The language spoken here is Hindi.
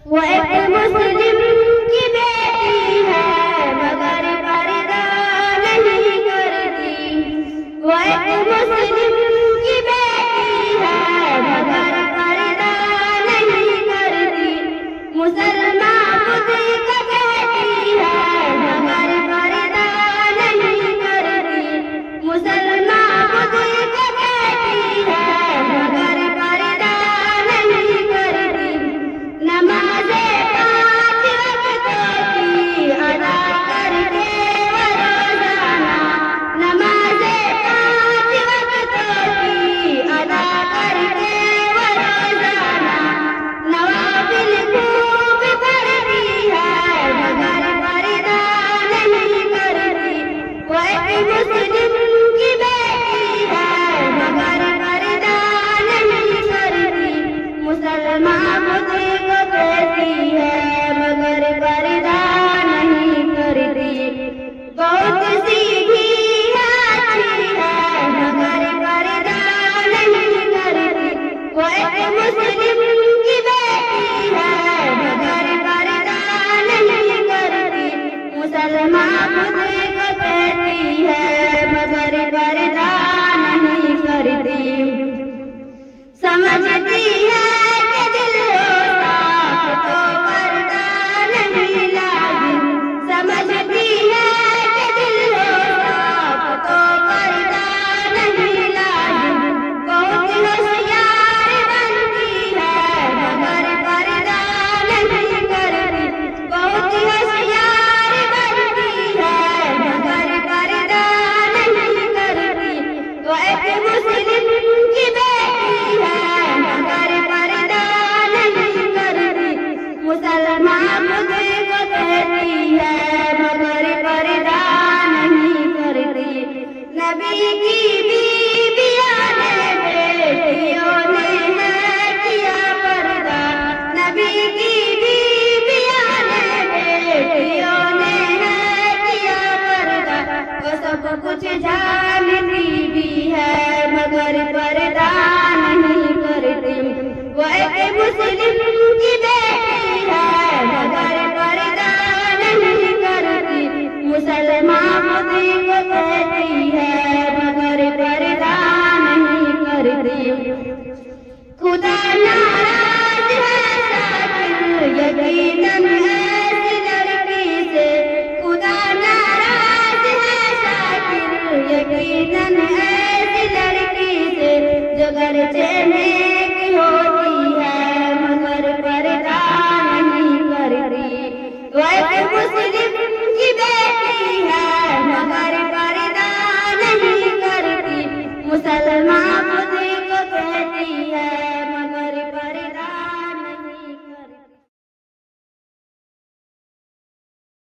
वो एक मुस्लिम की बेटी है मगर पर्दा नहीं करती। वो एक मुस्लिम की बेटी है मगर पर्दा नहीं करती। मुसलमान खुद को कहती है मगर पर्दा नहीं करती। मुसलमान खुद को कहती है मगर पर्दा नहीं करती। नमाज़े 5 वक़्तों की अदा करके वो रोज़ाना। नमाज़े 5 वक़्तों की अदा करके वो रोज़ाना। नवाफिल खूब पढ़ती है मगर पर्दा नहीं करती। वो एक मुस्लिम की बेटी है मगर पर्दा नहीं करती। मुसलमान खुद को कहती है मगर पर्दा नहीं करती। बहुत सीधी है, अच्छी है मगर पर्दा नहीं करती। वो एक मुस्लिम की बेटी है मगर पर्दा नहीं करती। मुसलमान खुद को कहती है मगर पर्दा नहीं करती। समझती है कि दिल होता तो पर्दा नहीं लाजिम। समझती है कि दिल होता तो पर्दा नहीं लाजिम। बहुत होशियार बनती है मगर पर्दा नहीं करती। बहुत होशियार बनती है मगर पर्दा नहीं करती। वो एक मुस्लिम की बेटी है मगर पर्दा नहीं करती। मुसलमान खुद को कहती है मगर पर्दा नहीं करती। नबी की बीवियों ने बेटियों ने है किया पर्दा। नबी की बीवियों ने बेटियों ने है किया पर्दा। वो सब कुछ जानती भी है मगर पर्दा नहीं करती। वो एक मुस्लिम की बेटी है मगर पर्दा नहीं करती। मुसलमान खुद को कहती है मगर पर्दा नहीं करती। खुदा नाराज है शाकिर यकीनन ऐसी लड़की से। खुदा नाराज है शाकिर यकीनन ऐसी लड़की से। जो गर्चे नेक होती है मगर पर्दा नहीं करती। वो एक मुस्लिम की बेटी है मगर पर्दा नहीं करती।